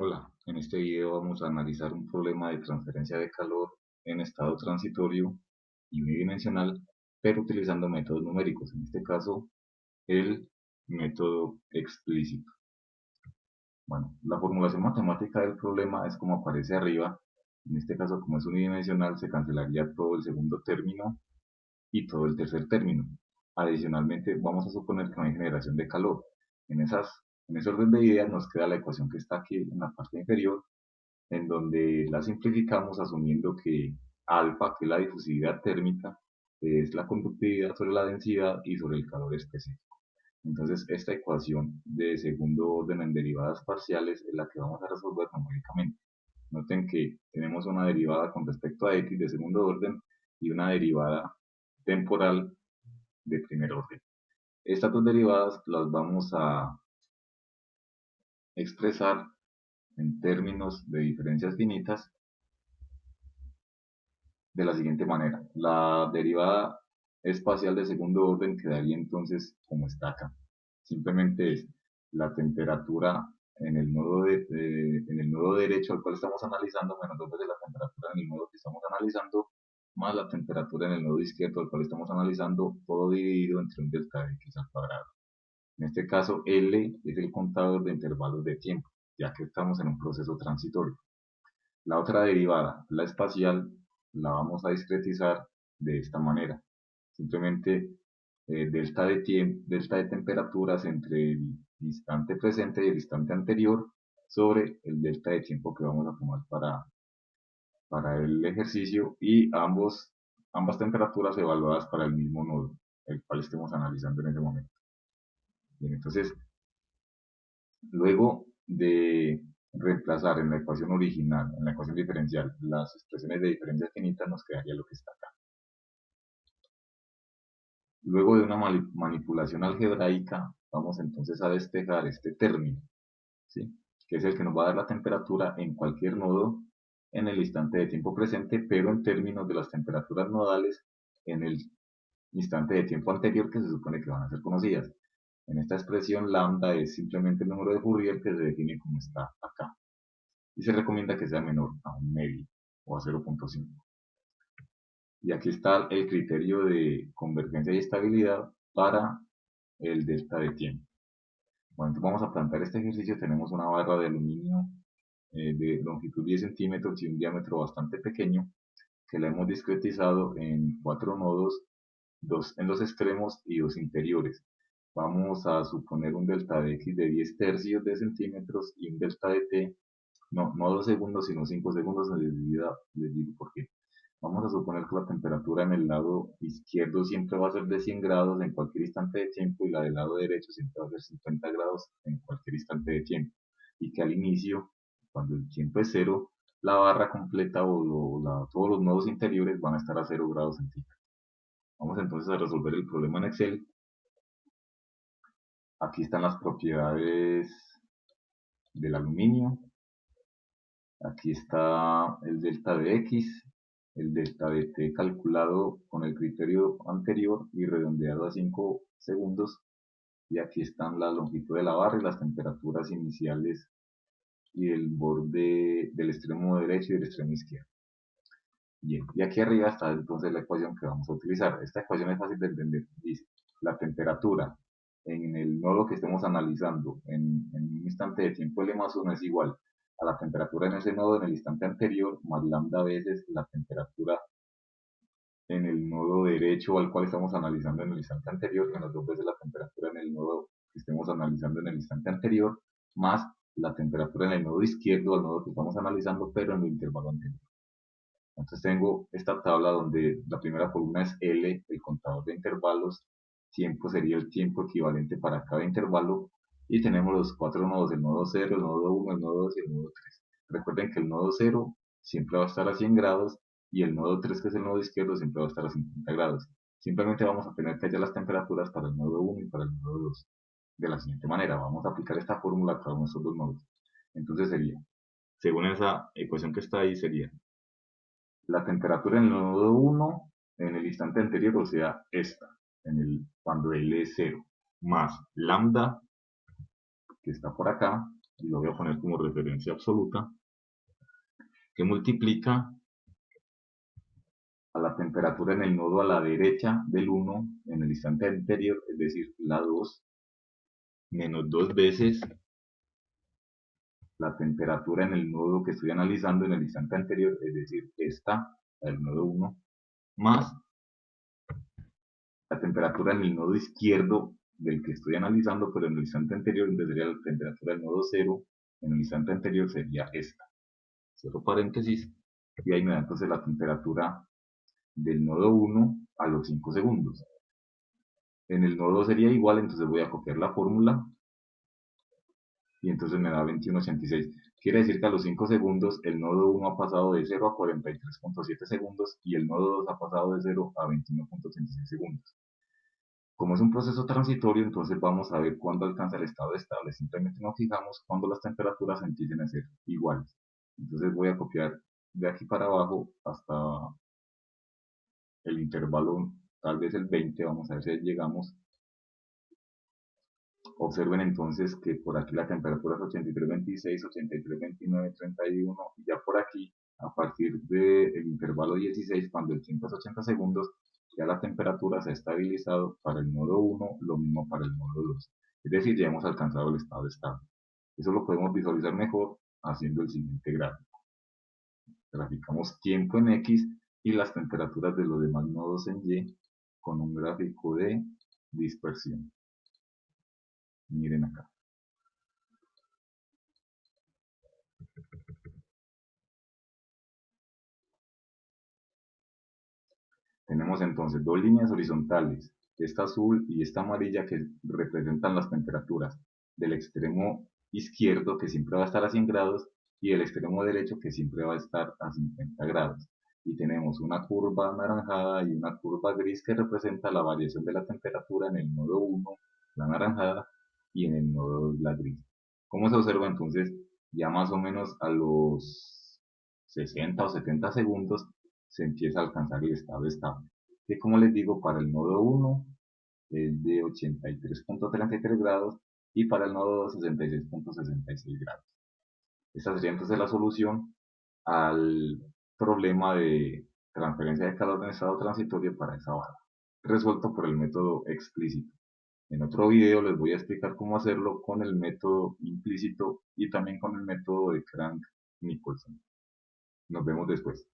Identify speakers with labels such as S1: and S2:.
S1: Hola, en este video vamos a analizar un problema de transferencia de calor en estado transitorio y unidimensional, pero utilizando métodos numéricos, en este caso el método explícito. Bueno, la formulación matemática del problema es como aparece arriba. En este caso, como es unidimensional, se cancelaría todo el segundo término y todo el tercer término. Adicionalmente, vamos a suponer que no hay generación de calor. En, en ese orden de ideas nos queda la ecuación que está aquí en la parte inferior, en donde la simplificamos asumiendo que alfa, que es la difusividad térmica, es la conductividad sobre la densidad y sobre el calor específico. Entonces, esta ecuación de segundo orden en derivadas parciales es la que vamos a resolver numéricamente. Noten que tenemos una derivada con respecto a x de segundo orden y una derivada temporal de primer orden. Estas dos derivadas las vamos a expresar en términos de diferencias finitas de la siguiente manera. La derivada espacial de segundo orden quedaría entonces como está acá. Simplemente es la temperatura en el nodo derecho al cual estamos analizando menos dos veces la temperatura en el nodo que estamos analizando más la temperatura en el nodo izquierdo al cual estamos analizando, todo dividido entre un delta de x al cuadrado. En este caso, L es el contador de intervalos de tiempo, ya que estamos en un proceso transitorio. La otra derivada, la espacial, la vamos a discretizar de esta manera. Simplemente delta de temperaturas entre el instante presente y el instante anterior sobre el delta de tiempo que vamos a tomar para el ejercicio y ambas temperaturas evaluadas para el mismo nodo, el cual estemos analizando en ese momento. Bien, entonces, luego de reemplazar en la ecuación original, en la ecuación diferencial, las expresiones de diferencia finita, nos quedaría lo que está acá. Luego de una manipulación algebraica, vamos entonces a despejar este término, ¿sí? Que es el que nos va a dar la temperatura en cualquier nodo en el instante de tiempo presente, pero en términos de las temperaturas nodales en el instante de tiempo anterior que se supone que van a ser conocidas. En esta expresión, lambda es simplemente el número de Fourier que se define como está acá. Y se recomienda que sea menor a un medio o a 0.5. Y aquí está el criterio de convergencia y estabilidad para el delta de tiempo. Bueno, entonces vamos a plantear este ejercicio. Tenemos una barra de aluminio de longitud 10 centímetros y un diámetro bastante pequeño que la hemos discretizado en 4 nodos, 2 en los extremos y 2 interiores. Vamos a suponer un delta de x de 10 tercios de centímetros y un delta de t, no 2 segundos, sino 5 segundos. Les digo por qué. Vamos a suponer que la temperatura en el lado izquierdo siempre va a ser de 100 grados en cualquier instante de tiempo y la del lado derecho siempre va a ser 50 grados en cualquier instante de tiempo. Y que al inicio, cuando el tiempo es cero, la barra completa todos los nodos interiores van a estar a 0 grados centígrados. Vamos entonces a resolver el problema en Excel. Aquí están las propiedades del aluminio. Aquí está el delta de x, el delta de t calculado con el criterio anterior y redondeado a 5 segundos. Y aquí están la longitud de la barra y las temperaturas iniciales y el borde del extremo derecho y del extremo izquierdo. Bien, y aquí arriba está entonces la ecuación que vamos a utilizar. Esta ecuación es fácil de entender. Dice, la temperatura en el nodo que estemos analizando en un instante de tiempo L más 1 es igual a la temperatura en ese nodo en el instante anterior más lambda veces la temperatura en el nodo derecho al cual estamos analizando en el instante anterior, menos dos veces la temperatura en el nodo que estemos analizando en el instante anterior, más la temperatura en el nodo izquierdo al nodo que estamos analizando, pero en el intervalo anterior. Entonces tengo esta tabla donde la primera columna es L, el contador de intervalos, tiempo sería el tiempo equivalente para cada intervalo, y tenemos los 4 nodos, el nodo 0, el nodo 1, el nodo 2 y el nodo 3. Recuerden que el nodo 0 siempre va a estar a 100 grados y el nodo 3, que es el nodo izquierdo, siempre va a estar a 50 grados. Simplemente vamos a tener que hallar las temperaturas para el nodo 1 y para el nodo 2. De la siguiente manera, vamos a aplicar esta fórmula a cada uno de estos dos nodos. Entonces sería, según esa ecuación que está ahí, sería la temperatura en el nodo 1 en el instante anterior, o sea, esta, cuando L es 0, más lambda, que está por acá, y lo voy a poner como referencia absoluta, que multiplica a la temperatura en el nodo a la derecha del 1 en el instante anterior, es decir, la 2, menos 2 veces la temperatura en el nodo que estoy analizando en el instante anterior, es decir, esta, el nodo 1, más la temperatura en el nodo izquierdo del que estoy analizando, pero en el instante anterior, donde sería la temperatura del nodo 0, en el instante anterior sería esta. Cierro paréntesis, y ahí me da entonces la temperatura del nodo 1 a los 5 segundos. En el nodo sería igual, entonces voy a copiar la fórmula y entonces me da 21,86. Quiere decir que a los 5 segundos el nodo 1 ha pasado de 0 a 43,7 segundos y el nodo 2 ha pasado de 0 a 21,86 segundos. Como es un proceso transitorio, entonces vamos a ver cuándo alcanza el estado estable. Simplemente nos fijamos cuando las temperaturas empiecen a ser iguales. Entonces voy a copiar de aquí para abajo hasta el intervalo, tal vez el 20, vamos a ver si llegamos. Observen entonces que por aquí la temperatura es 83,26, 83,29, 31, y ya por aquí, a partir del intervalo 16, cuando el tiempo es 80 segundos, ya la temperatura se ha estabilizado para el nodo 1, lo mismo para el nodo 2. Es decir, ya hemos alcanzado el estado estable. Eso lo podemos visualizar mejor haciendo el siguiente gráfico. Graficamos tiempo en X y las temperaturas de los demás nodos en Y con un gráfico de dispersión. Miren acá. Tenemos entonces dos líneas horizontales, esta azul y esta amarilla, que representan las temperaturas del extremo izquierdo, que siempre va a estar a 100 grados, y del extremo derecho, que siempre va a estar a 50 grados. Y tenemos una curva anaranjada y una curva gris que representa la variación de la temperatura en el nodo 1, la anaranjada, y en el nodo 2, la gris. ¿Cómo se observa entonces? Ya más o menos a los 60 o 70 segundos se empieza a alcanzar el estado estable, que como les digo, para el nodo 1 es de 83,33 grados y para el nodo 2 66,66 grados. Esta sería entonces la solución al problema de transferencia de calor en estado transitorio para esa barra, resuelto por el método explícito. En otro video les voy a explicar cómo hacerlo con el método implícito y también con el método de Crank-Nicolson. Nos vemos después.